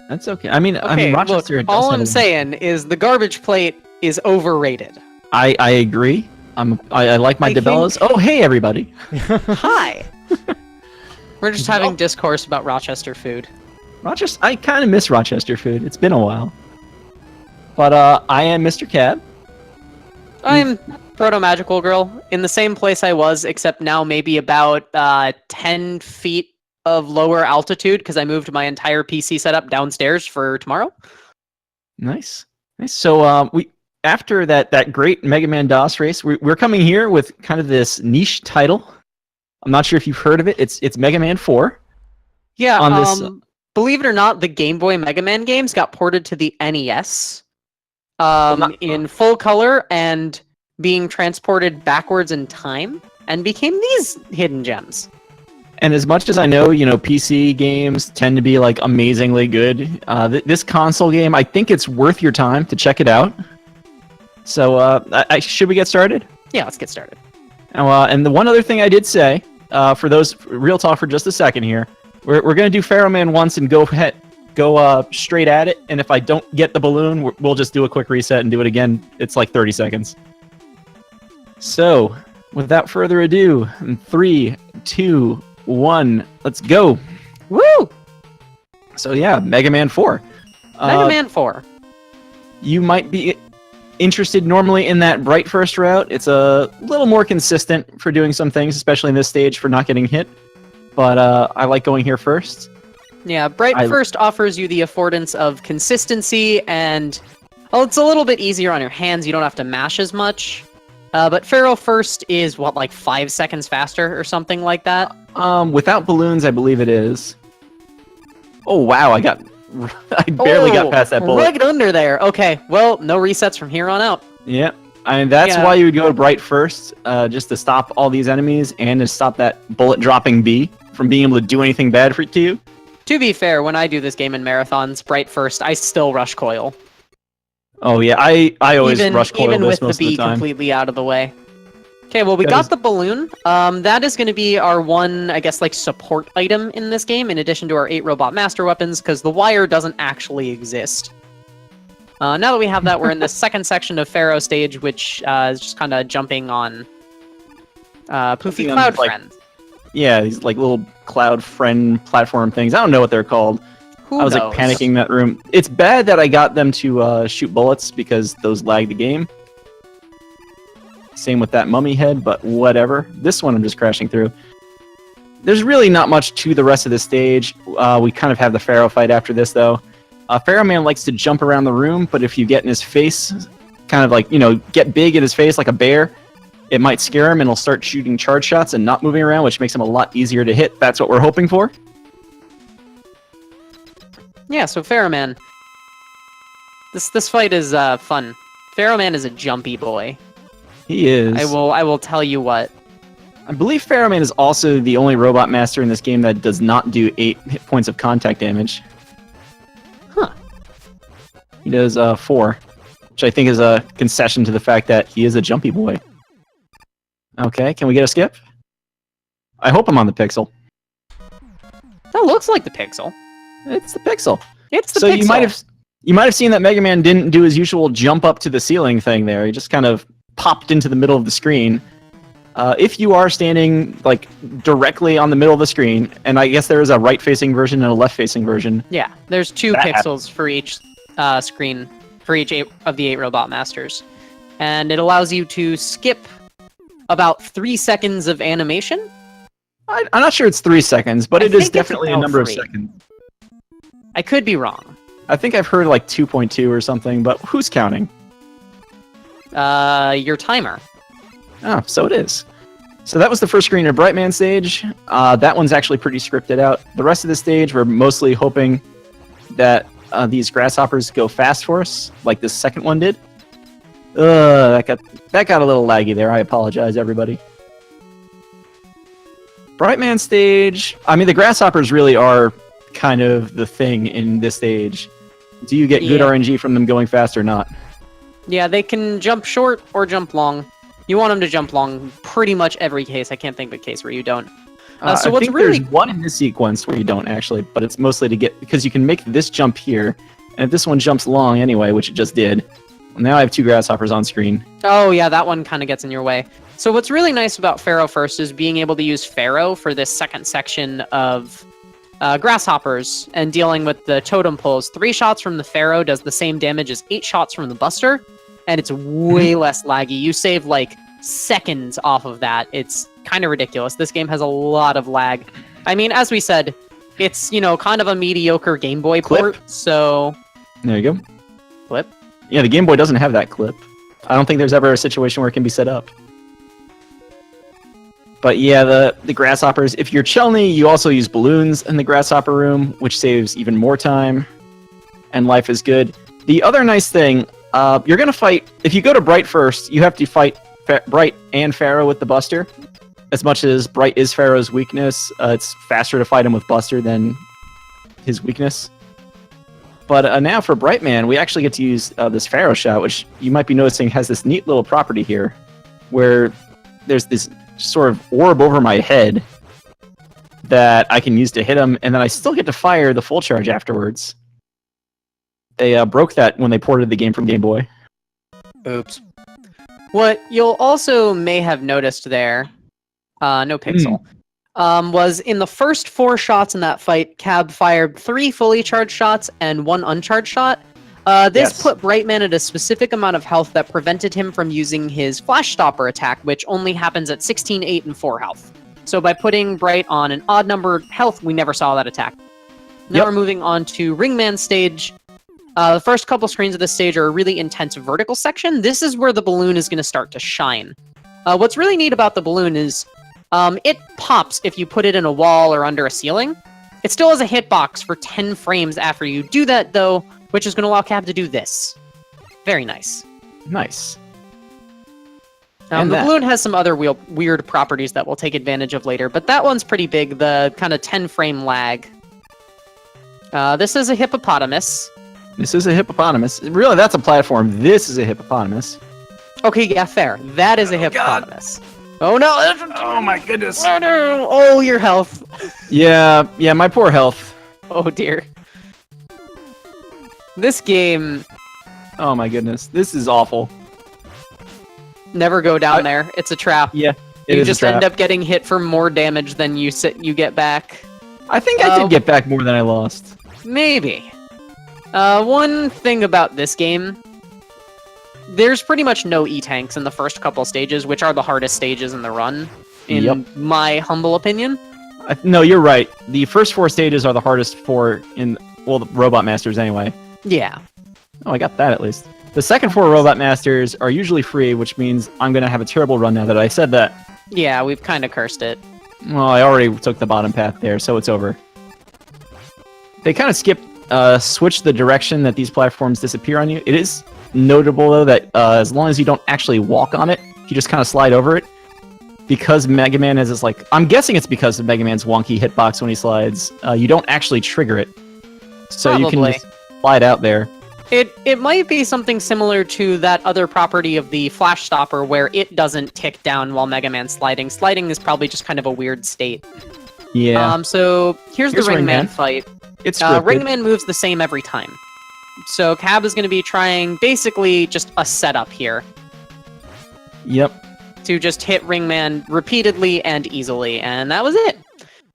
That's okay. I mean, Okay, Rochester. look, Does all have I'm saying is the garbage plate is overrated. I agree. I like my I Debellas. think- Oh, hey everybody. Hi! We're just having Well- discourse about Rochester food. Rochester. I kind of miss Rochester food. It's been a while. But I am Mr. Cab. I'm Proto-Magical Girl, in the same place I was, except now maybe about 10 feet of lower altitude, because I moved my entire PC setup downstairs for tomorrow. Nice. So we after that great Mega Man DOS race, we're coming here with kind of this niche title. I'm not sure if you've heard of it. It's Mega Man 4. Yeah, On this, believe it or not, the Game Boy Mega Man games got ported to the NES in full color and being transported backwards in time and became these hidden gems. And as much as I know, PC games tend to be like amazingly good. This console game, I think it's worth your time to check it out. So, should we get started? Yeah, let's get started. And the one other thing I did say, for those real talk for just a second here, we're gonna do Pharaoh Man once and go straight at it. And if I don't get the balloon, we'll just do a quick reset and do it again. It's like 30 seconds. So, without further ado, in 3, 2, 1, let's go. Woo! So yeah, Mega Man 4. Mega Man 4. You might be interested normally in that Bright First route. It's a little more consistent for doing some things, especially in this stage for not getting hit. But I like going here first. Yeah, Bright First offers you the affordance of consistency and, well, it's a little bit easier on your hands. You don't have to mash as much. But Pharaoh First is, what, like 5 seconds faster or something like that? Without balloons, I believe it is. Oh, wow, I barely got past that bullet. Right under there. Okay, well, no resets from here on out. Yep. That's why you would go to Bright First, just to stop all these enemies and to stop that bullet-dropping bee from being able to do anything bad to you. To be fair, when I do this game in marathons, Bright First, I still rush coil. Oh yeah, I always rush coil even this with the most of bee the time. completely out of the way. Okay, well, we got the balloon. That is going to be our one, I guess, like, support item in this game, in addition to our 8 robot master weapons, because the wire doesn't actually exist. Now that we have that, we're in the second section of Pharaoh stage, which is just kind of jumping on Poofy Cloud Friend. Yeah, these like little cloud friend platform things. I don't know what they're called. I was like panicking in that room. It's bad that I got them to shoot bullets because those lag the game. Same with that mummy head, but whatever. This one I'm just crashing through. There's really not much to the rest of the stage. We kind of have the Pharaoh fight after this, though. Pharaoh Man likes to jump around the room, but if you get in his face, kind of like, get big in his face like a bear, it might scare him and he'll start shooting charge shots and not moving around, which makes him a lot easier to hit. That's what we're hoping for. Yeah, so Pharaoh Man. This fight is fun. Pharaoh Man is a jumpy boy. He is. I will tell you what. I believe Pharaoh Man is also the only robot master in this game that does not do 8 hit points of contact damage. Huh. He does 4, which I think is a concession to the fact that he is a jumpy boy. Okay, can we get a skip? I hope I'm on the pixel. That looks like the pixel. It's the pixel. It's the so pixel. you might have seen that Mega Man didn't do his usual jump up to the ceiling thing there. He just kind of popped into the middle of the screen. If you are standing like directly on the middle of the screen, and I guess there is a right-facing version and a left-facing version. Yeah, there's 2 pixels for each screen for each 8 of the 8 robot masters, and it allows you to skip about 3 seconds of animation. I'm not sure it's 3 seconds, but it is definitely a number of seconds. I could be wrong. I think I've heard like 2.2 or something, but who's counting? Your timer. Oh, so it is. So that was the first screen of Brightman stage. That one's actually pretty scripted out. The rest of the stage, we're mostly hoping that these grasshoppers go fast for us, like this second one did. That got a little laggy there. I apologize, everybody. Brightman stage. I mean, the grasshoppers really are kind of the thing in this stage. Do you get good RNG from them going fast or not? Yeah, they can jump short or jump long. You want them to jump long pretty much every case. I can't think of a case where you don't. So I what's think really there's one in this sequence where you don't actually, but it's mostly to get, because you can make this jump here, and if this one jumps long anyway, which it just did, now I have 2 grasshoppers on screen. Oh yeah, that one kind of gets in your way. So what's really nice about Pharaoh First is being able to use Pharaoh for this second section of grasshoppers and dealing with the totem poles. 3 shots from the Pharaoh does the same damage as 8 shots from the Buster, and it's way less laggy. You save like seconds off of that. It's kind of ridiculous. This game has a lot of lag. I mean, as we said, it's, you know, kind of a mediocre Game Boy port, so... There you go. Clip. Yeah, the Game Boy doesn't have that clip. I don't think there's ever a situation where it can be set up. But yeah, the grasshoppers, if you're Chelney, you also use balloons in the grasshopper room, which saves even more time, and life is good. The other nice thing, you're going to fight, if you go to Bright first, you have to fight Bright and Pharaoh with the Buster. As much as Bright is Pharaoh's weakness, it's faster to fight him with Buster than his weakness. But now for Brightman, we actually get to use this Pharaoh shot, which you might be noticing has this neat little property here, where there's this sort of orb over my head that I can use to hit him, and then I still get to fire the full charge afterwards. They broke that when they ported the game from Game Boy. Oops. What you'll also may have noticed there, no pixel, was in the first 4 shots in that fight, Cab fired 3 fully charged shots and 1 uncharged shot. This put Brightman at a specific amount of health that prevented him from using his Flash Stopper attack, which only happens at 16, 8, and 4 health. So by putting Bright on an odd number health, we never saw that attack. Now we're moving on to Ringman stage. The first couple screens of this stage are a really intense vertical section. This is where the balloon is going to start to shine. What's really neat about the balloon is it pops if you put it in a wall or under a ceiling. It still has a hitbox for 10 frames after you do that, though, which is going to allow Cab to do this. Very nice. Nice. The balloon has some other weird properties that we'll take advantage of later, but that one's pretty big, the kind of 10-frame lag. This is a hippopotamus. This is a hippopotamus. Really, that's a platform. This is a hippopotamus. Okay, yeah, fair. That is a hippopotamus. God. Oh no! Oh my goodness! Oh no! Oh, your health. Yeah, my poor health. Oh dear. This game... Oh my goodness, this is awful. Never go down there. It's a trap. Yeah, you just end up getting hit for more damage than you get back. I think I did get back more than I lost. Maybe. One thing about this game, there's pretty much no E-tanks in the first couple stages, which are the hardest stages in the run, in my humble opinion. No, you're right. The first 4 stages are the hardest the Robot Masters anyway. Yeah. Oh, I got that at least. The second 4 Robot Masters are usually free, which means I'm going to have a terrible run now that I said that. Yeah, we've kind of cursed it. Well, I already took the bottom path there, so it's over. They kind of switch the direction that these platforms disappear on you. It is notable, though, that as long as you don't actually walk on it, you just kind of slide over it. Because Mega Man has this, I'm guessing it's because of Mega Man's wonky hitbox when he slides, you don't actually trigger it. So you can just slide out there. It might be something similar to that other property of the Flash Stopper where it doesn't tick down while Mega Man's sliding. Sliding is probably just kind of a weird state. Yeah. So here's the Ringman fight. It's Ringman moves the same every time. So Cab is going to be trying basically just a setup here. Yep. To just hit Ringman repeatedly and easily, and that was it.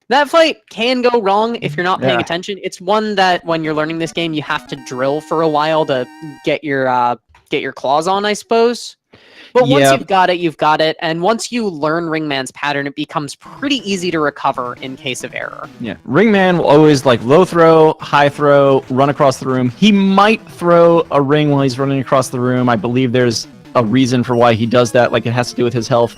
That fight can go wrong if you're not paying attention. It's one that when you're learning this game, you have to drill for a while to get your claws on, I suppose. But once you've got it, you've got it. And once you learn Ringman's pattern, it becomes pretty easy to recover in case of error. Yeah, Ringman will always low throw, high throw, run across the room. He might throw a ring while he's running across the room. I believe there's a reason for why he does that, it has to do with his health.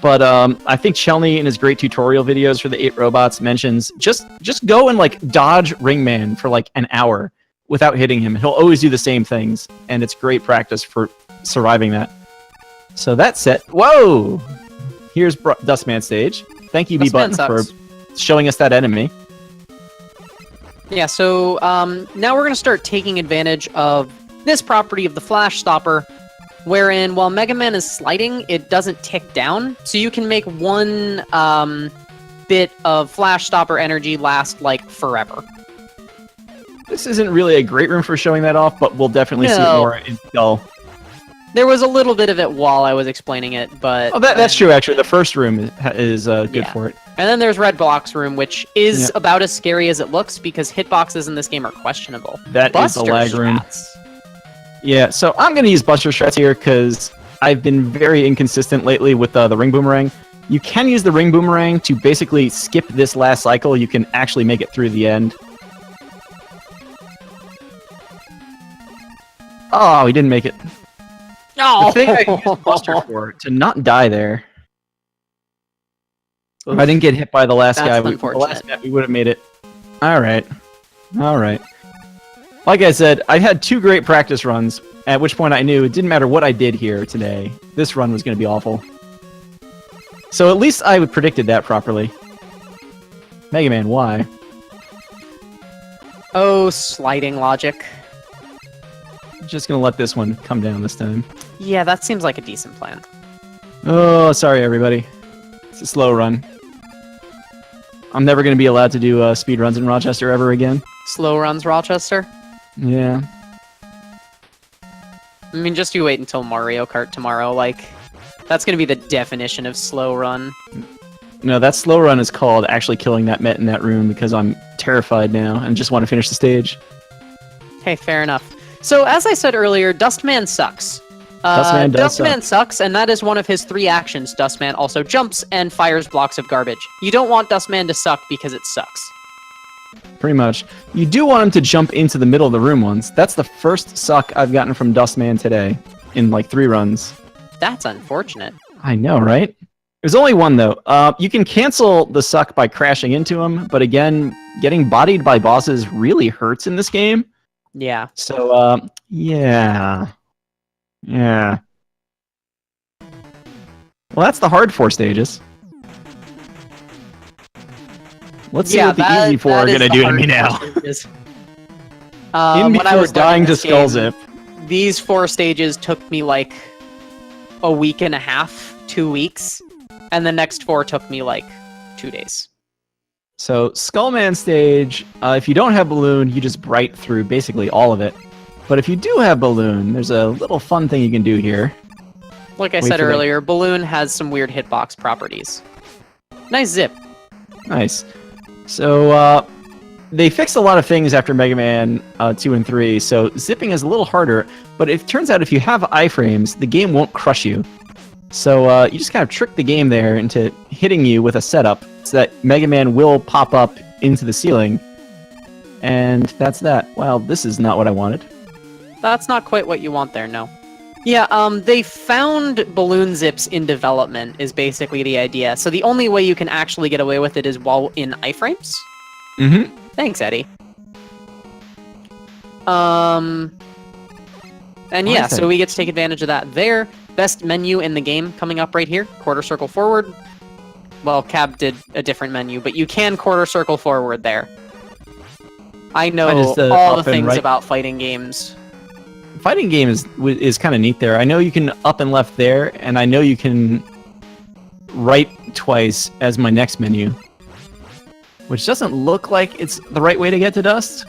But I think Chelney in his great tutorial videos for the 8 robots mentions just go and dodge Ringman for an hour without hitting him. He'll always do the same things, and it's great practice for surviving that. So that's it. Whoa! Here's Dustman stage. Thank you, B-Button, for showing us that enemy. Yeah, so now we're going to start taking advantage of this property of the Flash Stopper, wherein while Mega Man is sliding, it doesn't tick down. So you can make one bit of flash stopper energy last like forever. This isn't really a great room for showing that off, but we'll definitely see it more in Skull. There was a little bit of it while I was explaining it, but... Oh, that's true, actually. The first room is good for it. And then there's Red Box Room, which is about as scary as it looks, because hitboxes in this game are questionable. That is the lag room. Yeah, so I'm going to use Buster Strats here, because I've been very inconsistent lately with the Ring Boomerang. You can use the Ring Boomerang to basically skip this last cycle. You can actually make it through the end. Oh, he didn't make it. No! The thing I used Buster for, to not die there. If I didn't get hit by the last guy, the last map, we would have made it. Alright. Alright. Like I said, I had 2 great practice runs, at which point I knew it didn't matter what I did here today. This run was going to be awful. So at least I predicted that properly. Mega Man, why? Oh, sliding logic. Just gonna let this one come down this time. Yeah, that seems like a decent plan. Oh, sorry everybody. It's a slow run. I'm never gonna be allowed to do speed runs in Rochester ever again. Slow runs, Rochester? Yeah. I mean, just you wait until Mario Kart tomorrow, like... That's gonna be the definition of slow run. No, that slow run is called actually killing that Met in that room, because I'm terrified now and just want to finish the stage. Okay, fair enough. So, as I said earlier, Dustman sucks. Dustman sucks, and that is one of his 3 actions. Dustman also jumps and fires blocks of garbage. You don't want Dustman to suck because it sucks. Pretty much. You do want him to jump into the middle of the room once. That's the first suck I've gotten from Dustman today, in like 3 runs. That's unfortunate. I know, right? There's only one, though. You can cancel the suck by crashing into him, but again, getting bodied by bosses really hurts in this game. Yeah. So, yeah. Yeah. Well, that's the hard 4 stages. Let's see what the easy 4 are going to do to me now. Even before dying to Skull Zip. These 4 stages took me like a week and a half, 2 weeks, and the next 4 took me like 2 days. So, Skullman stage, if you don't have Balloon, you just bright through basically all of it. But if you do have Balloon, there's a little fun thing you can do here. Like I said earlier, Balloon has some weird hitbox properties. Nice zip. Nice. So, they fixed a lot of things after Mega Man 2 and 3, so zipping is a little harder, but it turns out if you have iframes, the game won't crush you. So you just kind of trick the game there into hitting you with a setup so that Mega Man will pop up into the ceiling. And that's that. Well, this is not what I wanted. That's not quite what you want there, no. Yeah, they found balloon zips in development is basically the idea. So the only way you can actually get away with it is while in iframes. Mm-hmm. Thanks, Eddie. And yeah, so we get to take advantage of that there. Best menu in the game coming up right here. Quarter circle forward. Well, Cab did a different menu, but you can quarter circle forward there. I know all the things about fighting games. Fighting game is kind of neat there. I know you can up and left there, and I know you can right twice as my next menu. Which doesn't look like it's the right way to get to Dust.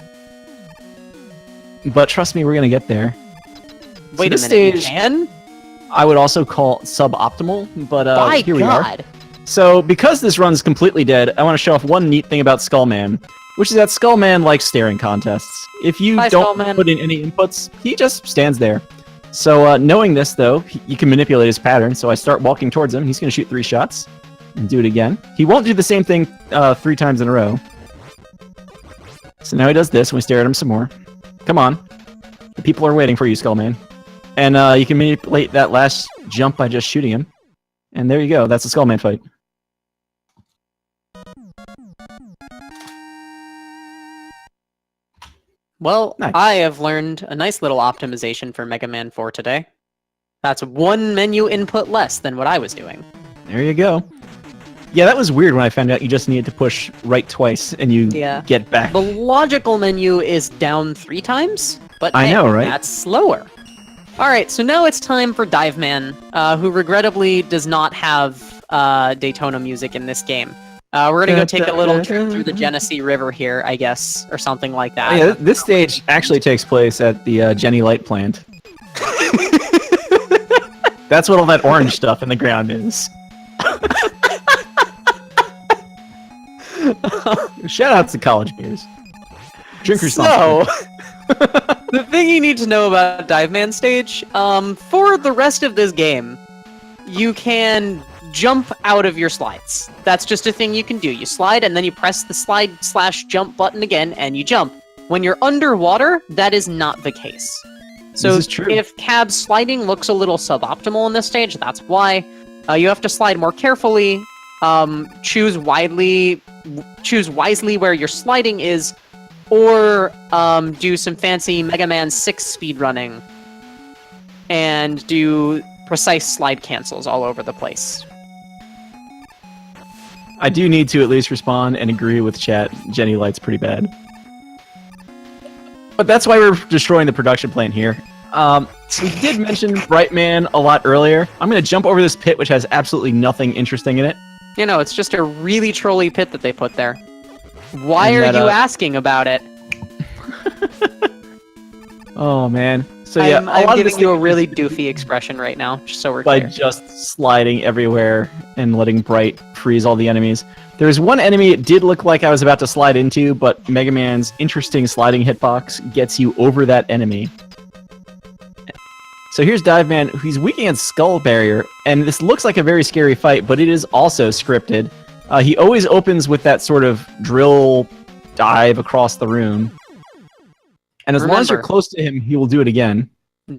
But trust me, we're going to get there. Wait a minute, you can? I would also call suboptimal, but here we are. So, because this run's completely dead, I want to show off one neat thing about Skullman, which is that Skullman likes staring contests. If you don't put in any inputs, he just stands there. So, knowing this, though, you can manipulate his pattern. So I start walking towards him. He's going to shoot 3 shots. And do it again. He won't do the same thing 3 times in a row. So now he does this, and we stare at him some more. Come on. The people are waiting for you, Skullman. And you can manipulate that last jump by just shooting him. And there you go. That's a Skullman fight. Well, nice. I have learned a nice little optimization for Mega Man 4 today. That's 1 menu input less than what I was doing. There you go. Yeah, that was weird when I found out you just needed to push right twice and you get back. The logical menu is down 3 times, but I know, right? That's slower. Alright, so now it's time for Dive Man, who regrettably does not have Daytona music in this game. We're gonna go take a little trip through the Genesee River here, I guess, or something like that. Oh, yeah, this stage actually takes place at the Jenny Light plant. That's what all that orange stuff in the ground is. Shout out to college beers. Drink responsibly. So, the thing you need to know about Dive Man stage, for the rest of this game, you can jump out of your slides. That's just a thing you can do. You slide, and then you press the slide/jump button again, and you jump. When you're underwater, that is not the case. So This is true. if Cab's sliding looks a little suboptimal in this stage, that's why. You have to slide more carefully, choose wisely where your sliding is, or do some fancy Mega Man 6 speedrunning and do precise slide cancels all over the place. I do need to at least respond and agree with chat. Jenny Light's pretty bad. But that's why we're destroying the production plant here. We did mention Bright Man a lot earlier. I'm going to jump over this pit, which has absolutely nothing interesting in it. You know, it's just a really trolly pit that they put there. Why And are that, you asking about it? Oh, man. So yeah, I'm giving you a really doofy expression right now, just so we're by clear. just sliding everywhere and letting Bright freeze all the enemies. There's one enemy it did look like I was about to slide into, but Mega Man's interesting sliding hitbox gets you over that enemy. So here's Dive Man, who's weak against Skull Barrier, and this looks like a very scary fight, but it is also scripted. He always opens with that sort of drill dive across the room. And as long as you're Remember, close to him, he will do it again.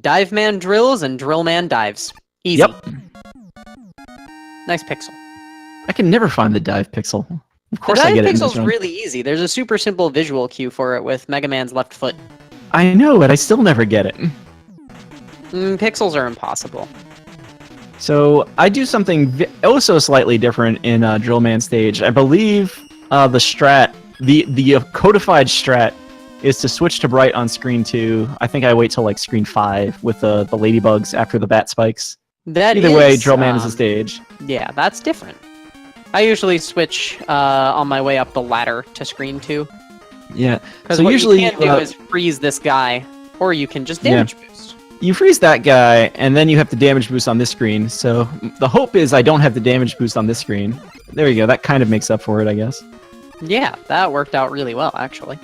Dive Man drills and Drill Man dives. Easy. Yep. Nice pixel. I can never find the dive pixel. Of course The I dive get it in this pixel's one. really easy. There's a super simple visual cue for it with Mega Man's left foot. I know, but I still never get it. Pixels are impossible. So I do something oh so slightly different in Drill Man stage. I believe the strat, the codified strat, is to switch to Bright on screen 2. I think I wait till like screen 5 with the ladybugs after the bat spikes. Either way, Drill Man is the stage. Yeah, that's different. I usually switch on my way up the ladder to screen 2. Yeah. Because So what usually you can do is freeze this guy, or you can just damage boost. you freeze that guy, and then you have the damage boost on this screen. So the hope is I don't have the damage boost on this screen. There you go. That kind of makes up for it, I guess. Yeah, that worked out really well, actually.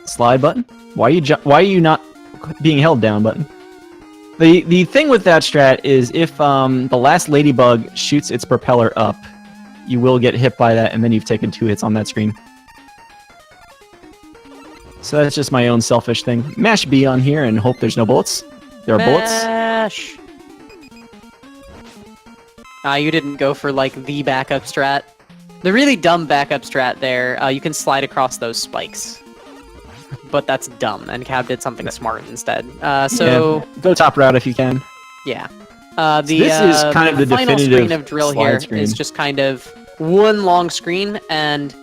Slide button? Why are you not being held down button? The thing with that strat is if the last ladybug shoots its propeller up, you will get hit by that, and then you've taken 2 hits on that screen. So that's just my own selfish thing. Mash B on here and hope there's no bullets. There are bullets. Mash! You didn't go for, like, the backup strat. The really dumb backup strat there, you can slide across those spikes. But that's dumb, and Cab did something smart instead. So, Yeah, go top route if you can. yeah. This is kind of the final definitive screen of drill slide here screen. is just kind of one long screen, and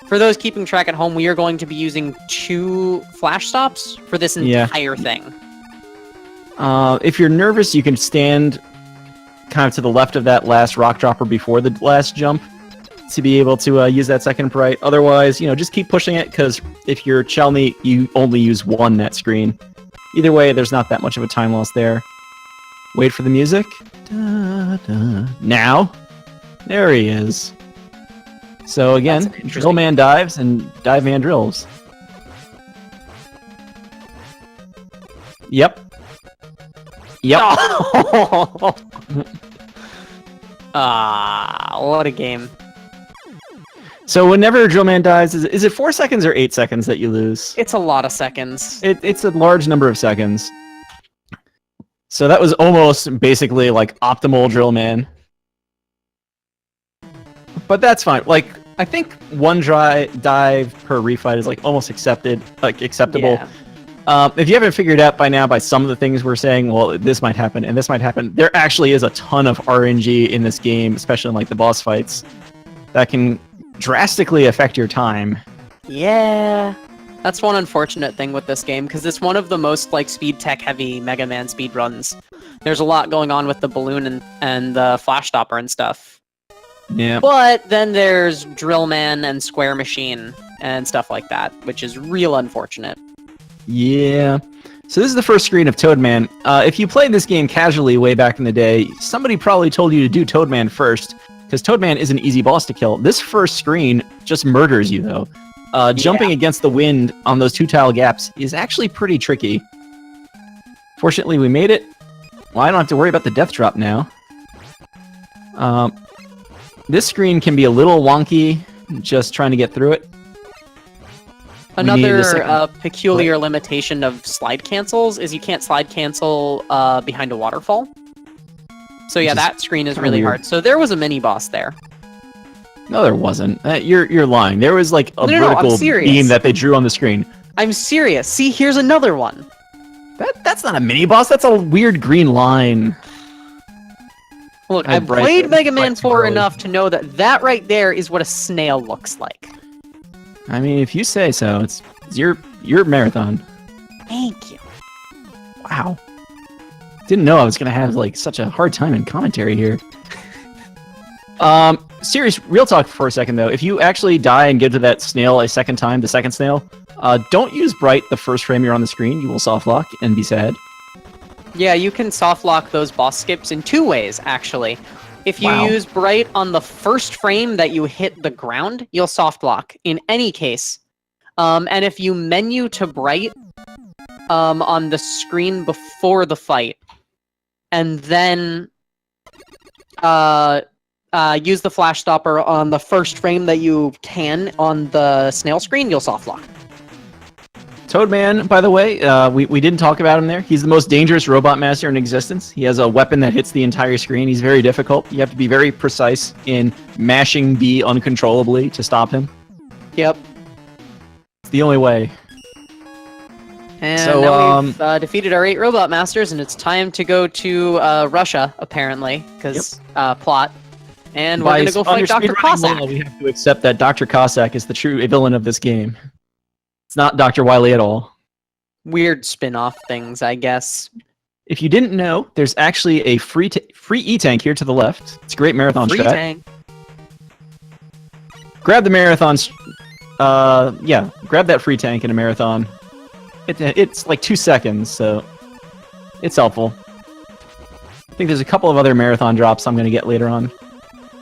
for those keeping track at home, we are going to be using 2 flash stops for this entire thing. If you're nervous, you can stand kind of to the left of that last rock dropper before the last jump to be able to use that second Bright. Otherwise, just keep pushing it, because if you're Chelny, you only use 1 net screen. Either way, there's not that much of a time loss there. Wait for the music. Da, da. Now, there he is. So again, That's interesting. Drill Man dives and Dive Man drills. Yep. Yep. What a game. So whenever Drill Man dives, is it 4 seconds or 8 seconds that you lose? It's a lot of seconds. It's a large number of seconds. So that was almost basically like optimal Drill Man. But that's fine. Like, I think 1 dive per refight is like almost acceptable. Yeah. If you haven't figured out by now by some of the things we're saying, well, this might happen and this might happen. There actually is a ton of RNG in this game, especially in like the boss fights, that can drastically affect your time. Yeah. That's one unfortunate thing with this game, because it's one of the most like speed tech heavy Mega Man speedruns. There's a lot going on with the balloon and the flash stopper and stuff. Yeah. But then there's Drillman and Square Machine and stuff like that, which is real unfortunate. Yeah. So this is the first screen of Toadman. If you played this game casually way back in the day, somebody probably told you to do Toadman first, because Toadman is an easy boss to kill. This first screen just murders you, though. Jumping against the wind on those 2 tile gaps is actually pretty tricky. Fortunately, we made it. Well, I don't have to worry about the death drop now. This screen can be a little wonky, just trying to get through it. Another peculiar limitation of slide cancels is you can't slide cancel behind a waterfall. So yeah, that screen is really hard. So there was a mini boss there. No, there wasn't. You're lying. There was like a vertical serious. beam that they drew on the screen. I'm serious. See, here's another one. That's not a mini boss. That's a weird green line. Look, I've played Mega Man 4 enough to know that that right there is what a snail looks like. I mean, if you say so, it's your marathon. Thank you. Wow. Didn't know I was gonna have like such a hard time in commentary here. Serious, real talk for a second though. If you actually die and get to that snail a second time, the second snail, don't use Bright the first frame you're on the screen. You will soft lock and be sad. Yeah, you can soft lock those boss skips in 2 ways, actually. If you use Bright on the first frame that you hit the ground, you'll soft lock in any case. And if you menu to Bright on the screen before the fight, and then use the flash stopper on the first frame that you can on the snail screen, you'll soft lock. Toadman, by the way, we didn't talk about him there. He's the most dangerous robot master in existence. He has a weapon that hits the entire screen. He's very difficult. You have to be very precise in mashing B uncontrollably to stop him. Yep. It's the only way. And so, now we've defeated our 8 robot masters, and it's time to go to Russia, apparently, because plot. And we're going to go fight Dr. Cossack. We have to accept that Dr. Cossack is the true villain of this game. It's not Dr. Wily at all. Weird spin-off things, I guess. If you didn't know, there's actually a free E-Tank here to the left. It's a great marathon strat. Tank. Grab the marathon... grab that free tank in a marathon. It's like 2 seconds, so it's helpful. I think there's a couple of other marathon drops I'm going to get later on.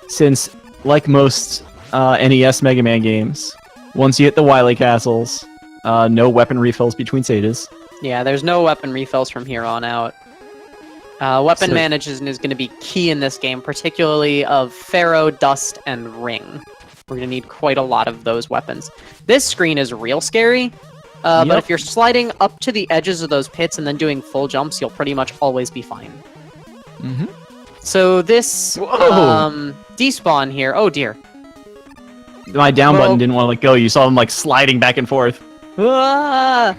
Since, like most NES Mega Man games, once you hit the Wily Castles, no weapon refills between stages. Yeah, there's no weapon refills from here on out. Weapon management is going to be key in this game, particularly of Pharaoh, Dust, and Ring. We're going to need quite a lot of those weapons. This screen is real scary, but if you're sliding up to the edges of those pits and then doing full jumps, you'll pretty much always be fine. Mm-hmm. So this despawn here, oh dear. My down button didn't want to let go. You saw them like sliding back and forth. That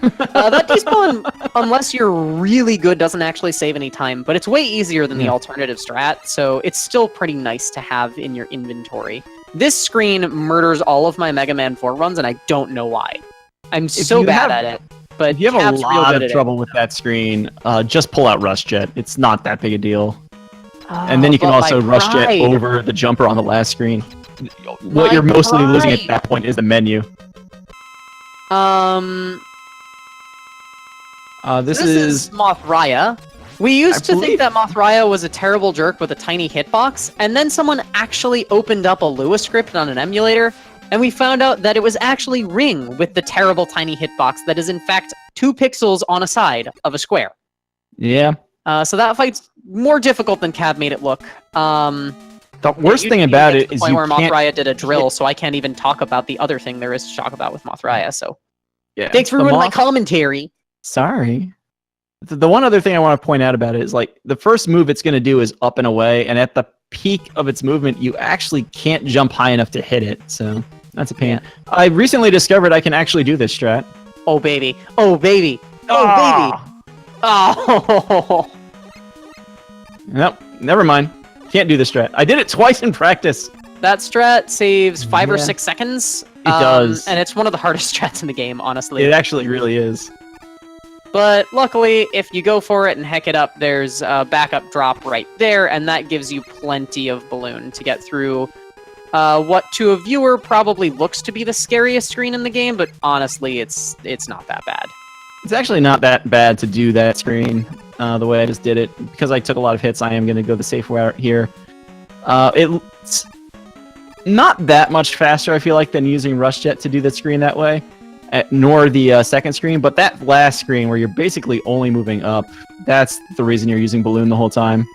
despawn, unless you're really good, doesn't actually save any time, but it's way easier than the alternative strat, so it's still pretty nice to have in your inventory. This screen murders all of my Mega Man 4 runs, and I don't know why. I'm so bad at it. But if you have a lot of trouble with that screen, just pull out Rush Jet. It's not that big a deal. And then you can also Rush Jet over the jumper on the last screen. What you're mostly losing at that point is the menu. This is Moth-Raya. We used to think that Moth-Raya was a terrible jerk with a tiny hitbox, and then someone actually opened up a Lua script on an emulator, and we found out that it was actually Ring with the terrible tiny hitbox that is in fact 2 pixels on a side of a square. Yeah. So that fight's more difficult than Cab made it look. The worst thing about it is you where Moth-Raya did a drill, so I can't even talk about the other thing there is to talk about with Moth-Raya, so... Yeah. Thanks for ruining my commentary. Sorry. The one other thing I want to point out about it is, like, the first move it's going to do is up and away, and at the peak of its movement, you actually can't jump high enough to hit it, so that's a pain. Yeah. I recently discovered I can actually do this strat. Oh, baby. Oh, baby. Oh, baby. Oh. Nope, never mind. Can't do this strat. I did it twice in practice. That strat saves 5 or 6 seconds. It does. And it's one of the hardest strats in the game, honestly. It actually really is. But luckily, if you go for it and heck it up, there's a backup drop right there, and that gives you plenty of balloon to get through what to a viewer probably looks to be the scariest screen in the game, but honestly, it's not that bad. It's actually not that bad to do that screen the way I just did it. Because I took a lot of hits, I am going to go the safe route here. It's not that much faster, I feel like, than using Rush Jet to do the screen that way. Nor the second screen, but that last screen where you're basically only moving up, that's the reason you're using Balloon the whole time.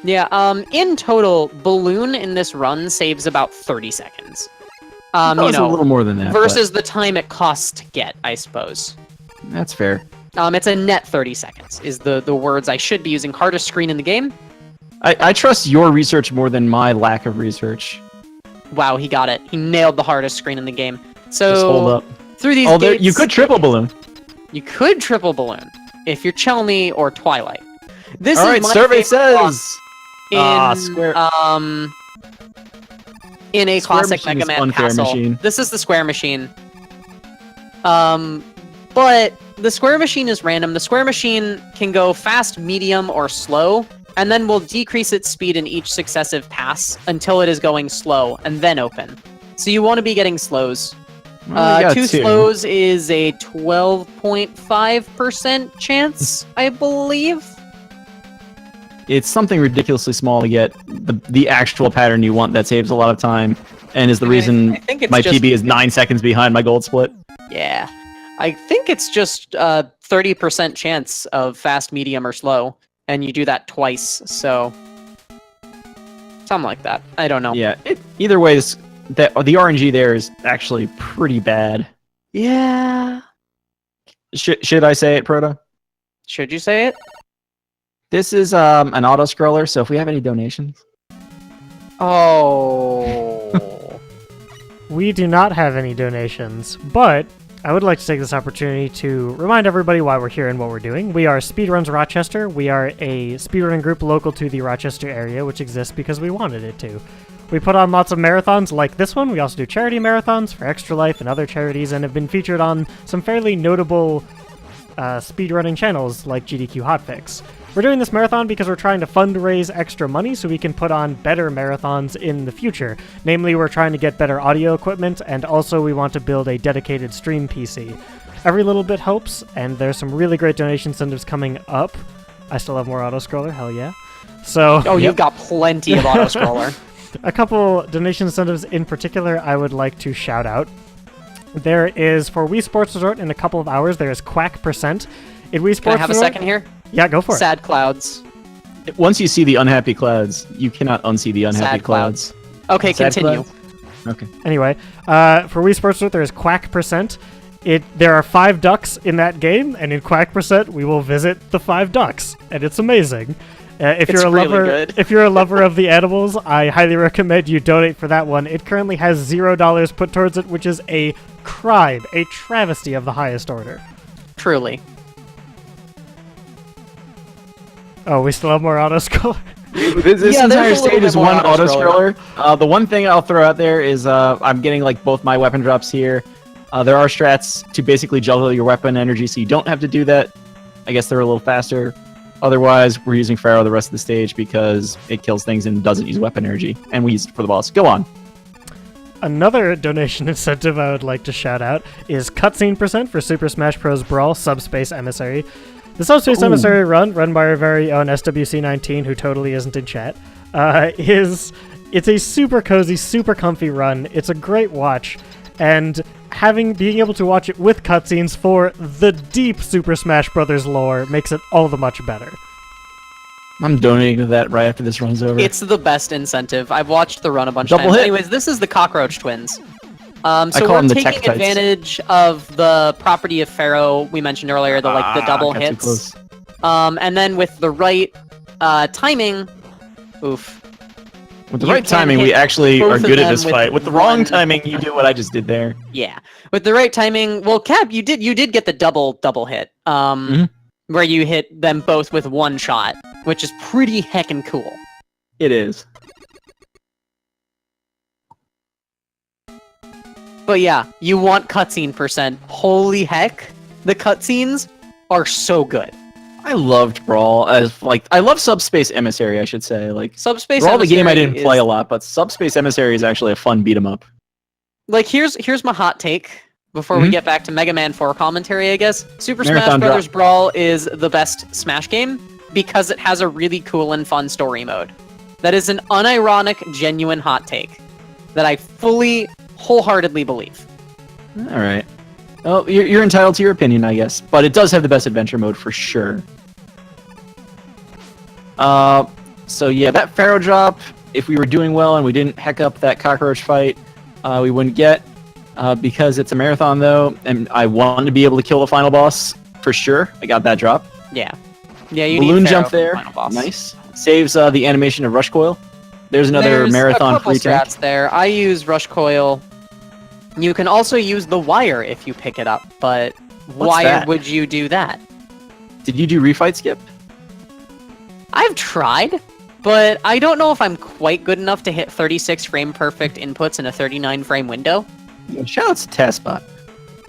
Yeah, in total, Balloon in this run saves about 30 seconds. A little more than that. Versus the time it costs to get, I suppose. That's fair. It's a net 30 seconds, is the words I should be using. Hardest screen in the game? I trust your research more than my lack of research. Wow, he got it. He nailed the hardest screen in the game. So, just hold up. Through these gates, you could triple Balloon. You could triple Balloon, if you're Chelmy or Twilight. This All right, is my survey favorite says... in a Square classic machine Mega is Man unfair castle. machine. This is the square machine. But the square machine is random. The square machine can go fast, medium, or slow, and then will decrease its speed in each successive pass until it is going slow, and then open. So you want to be getting slows. Two slows is a 12.5% chance, I believe. It's something ridiculously small to get the actual pattern you want that saves a lot of time, and is the reason I think it's my just, PB is 9 seconds behind my gold split. Yeah. I think it's just 30% chance of fast, medium, or slow, and you do that twice, so... something like that. I don't know. Yeah, either way, the RNG there is actually pretty bad. Yeah. Should I say it, Proto? Should you say it? This is an auto-scroller, so if we have any donations... Oh... We do not have any donations, but I would like to take this opportunity to remind everybody why we're here and what we're doing. We are Speedruns Rochester. We are a speedrunning group local to the Rochester area, which exists because we wanted it to. We put on lots of marathons like this one. We also do charity marathons for Extra Life and other charities, and have been featured on some fairly notable speedrunning channels like GDQ Hotfix. We're doing this marathon because we're trying to fundraise extra money so we can put on better marathons in the future. Namely, we're trying to get better audio equipment, and also we want to build a dedicated stream PC. Every little bit helps, and there's some really great donation incentives coming up. I still have more auto-scroller, hell yeah. So, you've got plenty of auto-scroller. A couple donation incentives in particular I would like to shout out. There is, for Wii Sports Resort in a couple of hours, there is Quack%. In Wii Sports Can I have a second here? Yeah, go for it. Sad clouds. Once you see the unhappy clouds, you cannot unsee the unhappy clouds. Okay, Sad continue. clouds? Okay. Anyway, for Wii Sports Resort, there is Quack%. There are 5 ducks in that game, and in Quack%, we will visit the 5 ducks, and it's amazing. If you're a lover of the animals, I highly recommend you donate for that one. It currently has $0 put towards it, which is a crime, a travesty of the highest order. Truly. Oh, we still have more auto-scroller? This entire stage is one auto-scroller. The one thing I'll throw out there is I'm getting like both my weapon drops here. There are strats to basically juggle your weapon energy, so you don't have to do that. I guess they're a little faster. Otherwise, we're using Pharaoh the rest of the stage because it kills things and doesn't use weapon energy, and we use it for the boss. Go on. Another donation incentive I would like to shout out is Cutscene% for Super Smash Bros. Brawl Subspace Emissary. The Subspace Emissary run by our very own SWC19, who totally isn't in chat, it's a super cozy, super comfy run. It's a great watch, and being able to watch it with cutscenes for the deep Super Smash Bros. Lore makes it all the much better. I'm donating to that right after this run's over. It's the best incentive. I've watched the run a bunch of times. Anyways, this is the Cockroach Twins. So we're taking advantage of the property of Pharaoh we mentioned earlier, the double hits. And then with the right timing, With the right timing, we actually are good at this fight. With the wrong timing, you do what I just did there. Yeah. With the right timing, well, Cap, you did get the double hit. Where you hit them both with one shot, which is pretty heckin' cool. It is. But yeah, you want cutscene %. Holy heck, the cutscenes are so good. I loved Brawl as I love Subspace Emissary, I should say. Like Subspace Brawl, the game I Emissary didn't play is- a lot, but Subspace Emissary is actually a fun beat 'em up. Like here's my hot take before we get back to Mega Man 4 commentary, I guess. Super Marathon Smash Bros. Brawl is the best Smash game because it has a really cool and fun story mode. That is an unironic, genuine hot take that I fully, wholeheartedly believe. All right. Well, you're entitled to your opinion, I guess, but it does have the best adventure mode for sure. So yeah, that Pharaoh drop, if we were doing well and we didn't heck up that cockroach fight, we wouldn't get. Because it's a marathon, though, and I wanted to be able to kill the final boss, for sure. I got that drop. Yeah. Yeah, you Balloon need Pharaoh jump for the there. final boss. Nice. Saves the animation of Rush Coil. There's another There's marathon a couple free tank. strats there. I use Rush Coil. You can also use the wire if you pick it up, but why that? would you do that? Did you do refight skip? I've tried, but I don't know if I'm quite good enough to hit 36 frame perfect inputs in a 39 frame window. Shout out to Taskbot.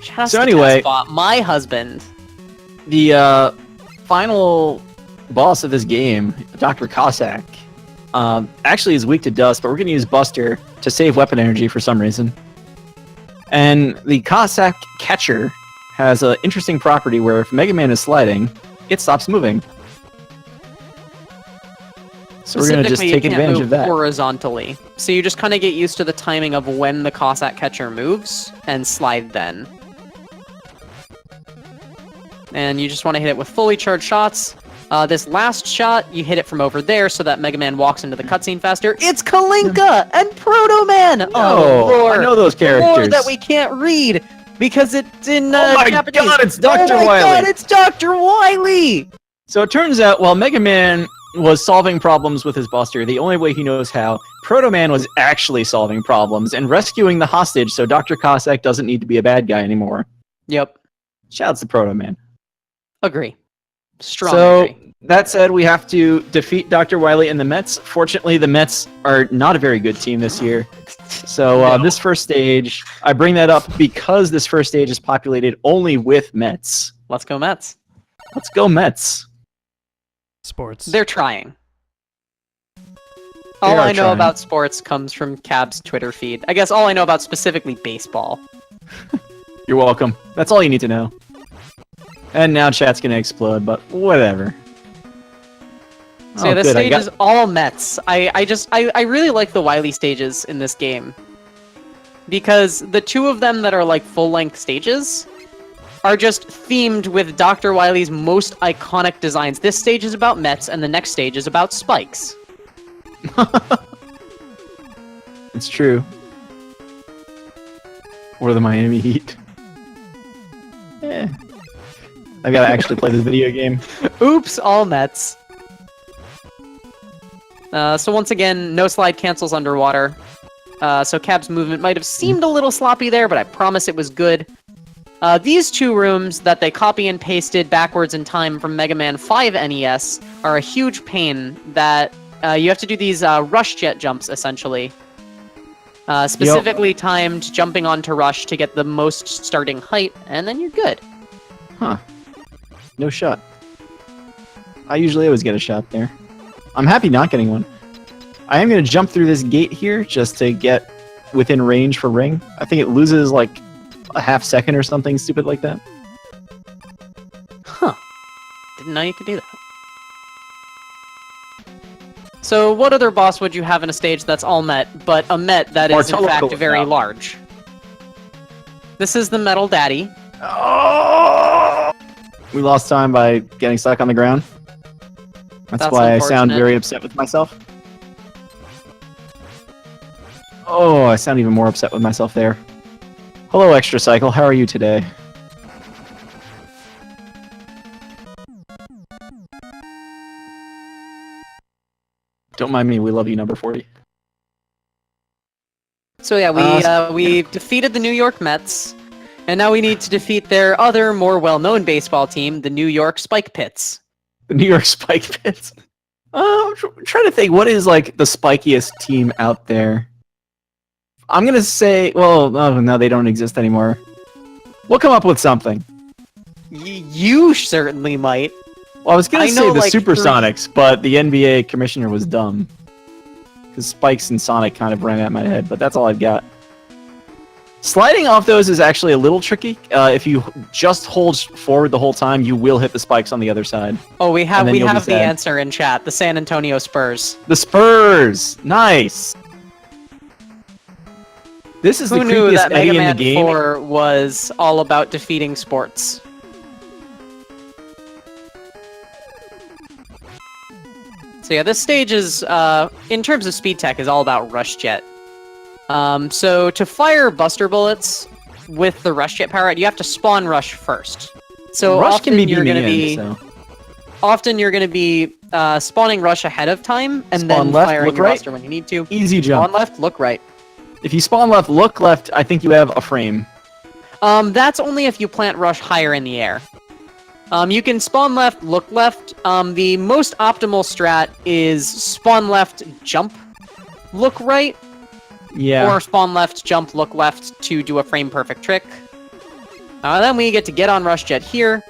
Shout out So to anyway- Taskbot, my husband. The final boss of this game, Dr. Cossack, actually is weak to dust, but we're going to use Buster to save weapon energy for some reason. And the Cossack catcher has an interesting property where if Mega Man is sliding, it stops moving. So we're going to just Specifically, take you can't advantage move of that. horizontally. So you just kind of get used to the timing of when the Cossack catcher moves and slide then. And you just want to hit it with fully charged shots. This last shot, you hit it from over there so that Mega Man walks into the cutscene faster. It's Kalinka and Proto Man! Oh, Lord. I know those characters. Lord that we can't read because it's in Oh my Japanese. God, it's Dr. Oh my Wily. God, it's Dr. Wily! So it turns out, while Mega Man was solving problems with his Buster the only way he knows how, Proto Man was actually solving problems and rescuing the hostage so Dr. Cossack doesn't need to be a bad guy anymore. Yep, Shouts to Proto Man. agree. Strong So, agree. that said, we have to defeat Dr. Wily and the Mets. Fortunately, the Mets are not a very good team this year. So, No. this first stage, I bring that up because this first stage is populated only with Mets. Let's go Mets. Let's go Mets. Sports. They're trying. All are I know trying. about sports comes from Cab's Twitter feed. I guess all I know about specifically baseball. You're welcome. That's all you need to know. And now chat's gonna explode, but whatever. So yeah, Oh, this good, I stage got- is all Mets. I really like the Wily stages in this game. Because the two of them that are like full-length stages are just themed with Dr. Wily's most iconic designs. This stage is about Mets, and the next stage is about spikes. It's true. Or the Miami Heat. I gotta actually play this video game. Oops, all Mets. So once again, no slide cancels underwater. So Cab's movement might have seemed a little sloppy there, but I promise it was good. These two rooms that they copy and pasted backwards in time from Mega Man 5 NES are a huge pain that you have to do these rush jet jumps, essentially. Specifically timed jumping onto Rush to get the most starting height, and then you're good. Huh. No shot. I usually always get a shot there. I'm happy not getting one. I am gonna jump through this gate here just to get within range for Ring. I think it loses like a half second or something stupid like that. Huh. Didn't know you could do that. So what other boss would you have in a stage that's all Met, but a Met that is in Martello fact goes very out. large? This is the Metal Daddy. Oh! We lost time by getting stuck on the ground. That's why I sound unfortunate. very upset with myself. Oh, I sound even more upset with myself there. Hello, Extra Cycle. How are you today? Don't mind me. We love you, number 40. So yeah, we defeated the New York Mets, and now we need to defeat their other, more well-known baseball team, the New York Spike Pits. The New York Spike Pits. I'm trying to think. What is like the spikiest team out there? I'm gonna say. Well, no, they don't exist anymore. We'll come up with something. You certainly might. Well, I was gonna I say know, the like, Supersonics, but the NBA commissioner was dumb. Because Spikes and Sonic kind of ran at my head, but that's all I've got. Sliding off those is actually a little tricky. If you just hold forward the whole time, you will hit the spikes on the other side. Oh, we have And then you'll be the sad. answer in chat. The San Antonio Spurs. The Spurs! Nice! This is Who the knew creepiest that Mega Eddie in Man the game. 4 was all about defeating sports? So yeah, this stage is, in terms of speed tech, is all about Rush Jet. So to fire Buster Bullets with the Rush Jet power, you have to spawn Rush first. So Rush often can be you're beaming going to be in, so. often you're going to be spawning Rush ahead of time and Spawn then left, firing look your right. Buster when you need to. Easy jump. Spawn left, look right. If you spawn left, look left, I think you have a frame. That's only if you plant Rush higher in the air. You can spawn left, look left. The most optimal strat is spawn left, jump, look right, Yeah. or spawn left, jump, look left to do a frame perfect trick. Then we get to get on Rush Jet here,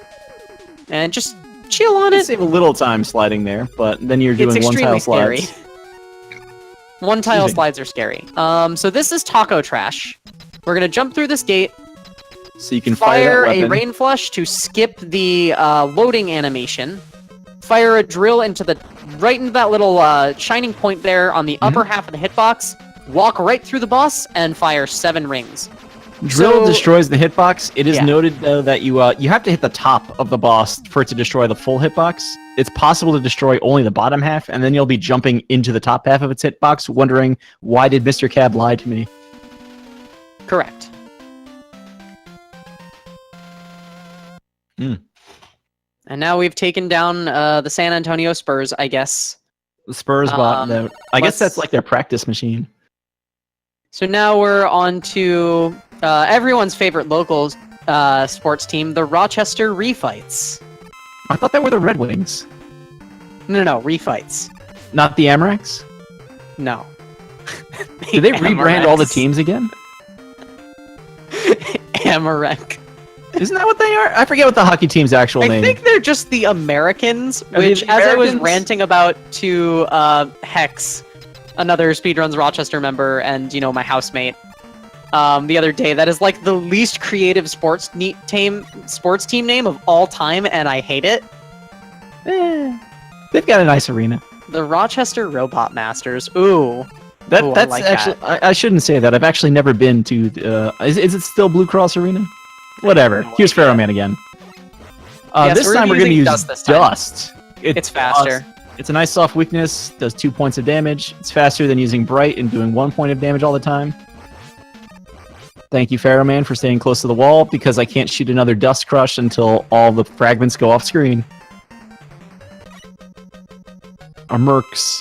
and just chill on You it. save a little time sliding there, but then you're It's doing extremely one-tile scary. slides. One-tile Excuse me. slides are scary. So this is Taco Trash. We're gonna jump through this gate, So you can fire fire that a weapon. rain flush to skip the loading animation, fire a drill into right into that little shining point there on the upper half of the hitbox, walk right through the boss, and fire 7 rings. Drill So- destroys the hitbox. It is Yeah. noted though that you have to hit the top of the boss for it to destroy the full hitbox. It's possible to destroy only the bottom half, and then you'll be jumping into the top half of its hitbox, wondering why did Mr. Cab lie to me? Correct. Hmm. And now we've taken down the San Antonio Spurs, I guess. The Spurs bot. No, I guess let's- that's like their practice machine. So now we're on to everyone's favorite local sports team, the Rochester Refights. I thought they were the Red Wings, No, Refights. not the Amrex. No. Did they rebrand all the Amarex. teams again? Amarek. Isn't that what they are? I forget what the hockey team's actual I name. think they're just the Americans, Are they which, the as I was Americans? ranting about to Hex, another Speedruns Rochester member, and, you know, my housemate, the other day, that is like the least creative sports team name of all time, and I hate it. They've got a nice arena. The Rochester Robot Masters. Ooh. Ooh, I That's like actually. I shouldn't say that. I've actually never been to. Is it still Blue Cross Arena? Whatever. No Here's idea. Pharaoh Man again. Yes, this we're time we're going to using use Dust this time. Dust. It's faster. It's a nice soft weakness. Does 2 points of damage. It's faster than using Bright and doing 1 point of damage all the time. Thank you, Pharaoh Man, for staying close to the wall because I can't shoot another Dust Crush until all the fragments go off screen. Our Mercs.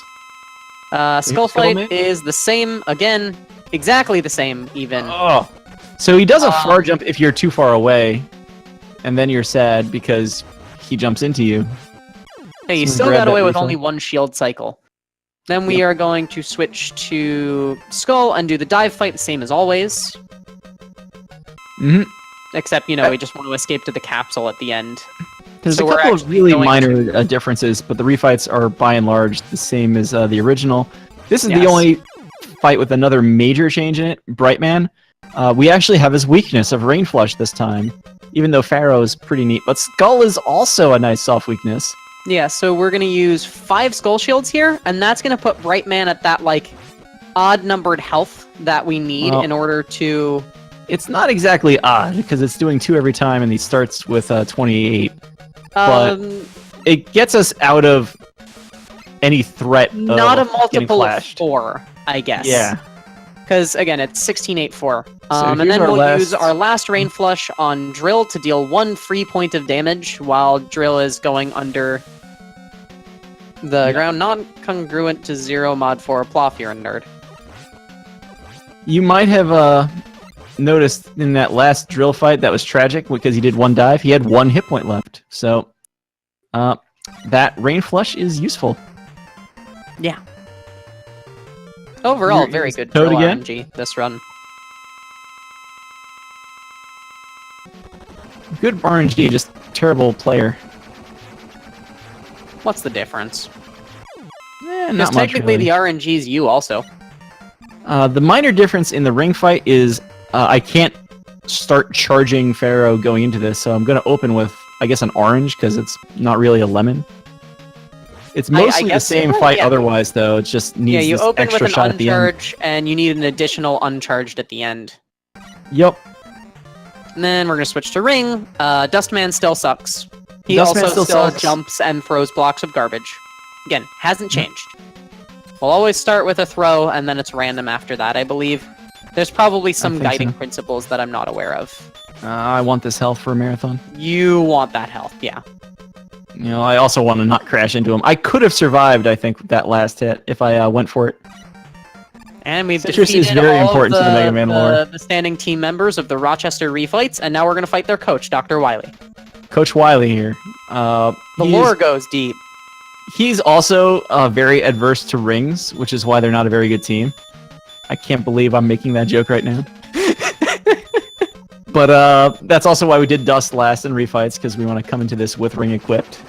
Skullfight Skullmate? is the same, again, exactly the same, even. Oh. So he does a far jump if you're too far away, and then you're sad because he jumps into you. Hey, you Someone still grab got that away with refill. only 1 shield cycle. Then we are going to switch to Skull and do the dive fight the same as always. Mm-hmm. Except, you know, we just want to escape to the capsule at the end. There's So a we're couple of actually really going minor differences, but the refights are by and large the same as the original. This is the Yes. only fight with another major change in it, Brightman. We actually have his weakness of Rain Flush this time, even though Pharaoh is pretty neat. But Skull is also a nice soft weakness. Yeah, so we're going to use 5 Skull Shields here, and that's going to put Brightman at that, like, odd-numbered health that we need Well- in order to... It's not exactly odd, because it's doing 2 every time, and he starts with 28. But- Um, It gets us out of any threat of not a getting multiple of flashed. 4, I guess. Yeah. Because, again, it's 16-8-4. And here's then our we'll last- use our last Rain Flush on Drill to deal 1 free point of damage while Drill is going under the ground, non-congruent to 0 mod 4 Ploff, you're a nerd. You might have noticed in that last drill fight that was tragic because he did 1 dive. He had 1 hit point left. So that Rain Flush is useful. Yeah. Overall, You're- very is good Toad Drill again? RNG this run. Good RNG, just terrible player. What's the difference? Not Because much, technically really. the RNG's you also. The minor difference in the ring fight is I can't start charging Pharaoh going into this, so I'm going to open with, I guess, an orange, because it's not really a lemon. It's mostly the guess same so, fight yeah. otherwise, though. It just needs Yeah, you this open extra with an shot at the end. uncharged, and you need an additional uncharged at the end. Yep. And then we're gonna switch to ring. Dustman still sucks. He Dustman also still sucks. jumps and throws blocks of garbage. Again, hasn't changed. We'll always start with a throw, and then it's random after that, I believe. There's probably some think guiding so. principles that I'm not aware of. I want this health for a marathon. You want that health, yeah. You know, I also want to not crash into him. I could have survived, I think, that last hit if I went for it. And we've Citrus is defeated very all important of to the Mega Man lore. the standing team members of the Rochester Refights, and now we're going to fight their coach, Dr. Wily. Coach Wily here. The He's- lore goes deep. He's also very adverse to rings, which is why they're not a very good team. I can't believe I'm making that joke right now. But that's also why we did Dust last in refights, because we want to come into this with ring equipped.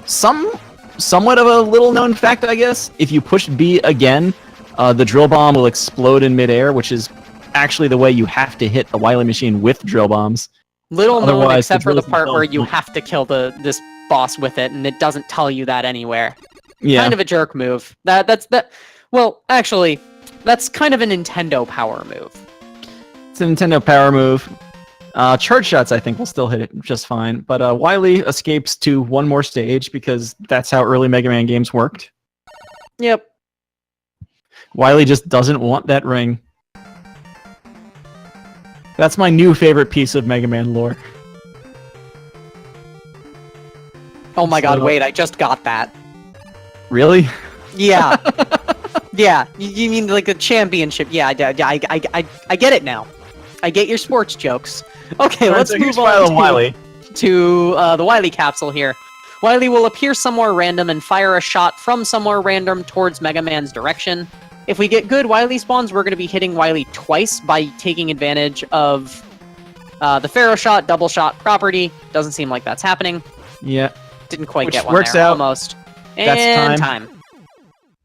Somewhat of a little known fact, I guess. If you push B again, the drill bomb will explode in midair, which is actually the way you have to hit the Wily machine with drill bombs. Little known, Otherwise, except the for the drills part where themselves you won't- have to kill this boss with it, and it doesn't tell you that anywhere. Yeah. Kind of a jerk move. That's Well, actually, that's kind of a Nintendo power move. It's a Nintendo power move. Charge shots, I think, will still hit it just fine. But Wily escapes to one more stage because that's how early Mega Man games worked. Yep. Wily just doesn't want that ring. That's my new favorite piece of Mega Man lore. Oh my god, So- wait, I just got that. Really? Yeah. Yeah, you mean like the championship. Yeah, I get it now. I get your sports jokes. Okay, let's move on to the Wily capsule here. Wily will appear somewhere random and fire a shot from somewhere random towards Mega Man's direction. If we get good Wily spawns, we're going to be hitting Wily twice by taking advantage of the Pharaoh shot, double shot property. Doesn't seem like that's happening. Yeah. Didn't quite Which get one works there. out. Almost. That's And time.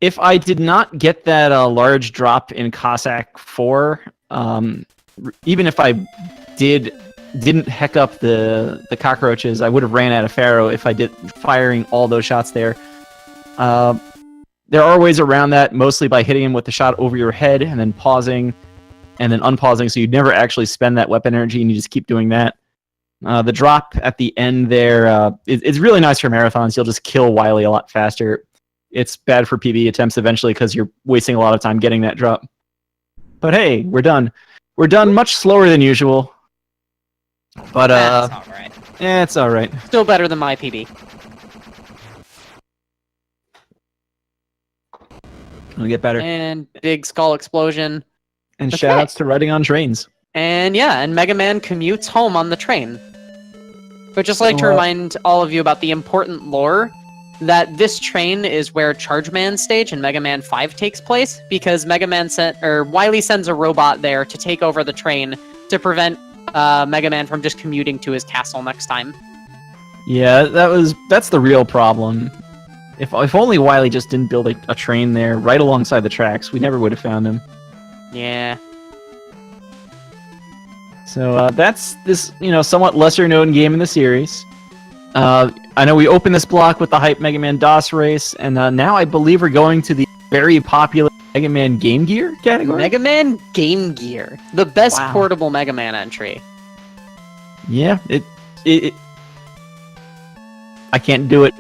If I did not get that large drop in Cossack 4, even if I didn't heck up the cockroaches, I would have ran out of Pharaoh if I did firing all those shots there. There are ways around that, mostly by hitting him with the shot over your head and then pausing and then unpausing, so you never actually spend that weapon energy and you just keep doing that. The drop at the end there, it's really nice for marathons. You'll just kill Wily a lot faster. It's bad for PB attempts eventually because you're wasting a lot of time getting that drop. But hey, we're done. We're done much slower than usual. But That's alright. it's alright. Still better than my PB. It'll get better. And big skull explosion. And okay. shoutouts to riding on trains. And yeah, and Mega Man commutes home on the train. But just like to Well- remind all of you about the important lore that this train is where Charge Man's stage in Mega Man 5 takes place, because Wily sends a robot there to take over the train to prevent Mega Man from just commuting to his castle next time. Yeah, that's the real problem. If only Wily just didn't build a train there right alongside the tracks, we never would have found him. Yeah. So that's this, somewhat lesser known game in the series. I know we opened this block with the hype Mega Man DOS race, and now I believe we're going to the very popular Mega Man Game Gear category. Mega Man Game Gear. The best Wow. portable Mega Man entry. Yeah, it I can't do it.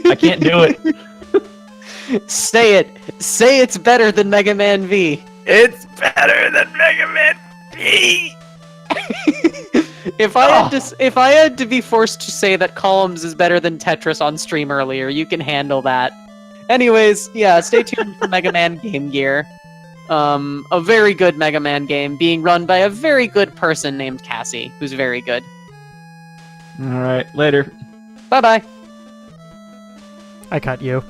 I can't do it. Say it. Say it's better than Mega Man V. It's better than Mega Man V. If I had to be forced to say that Columns is better than Tetris on stream earlier, you can handle that. Anyways, yeah, stay tuned for Mega Man Game Gear. A very good Mega Man game being run by a very good person named Cassie, who's very good. All right, later. Bye-bye. I cut you.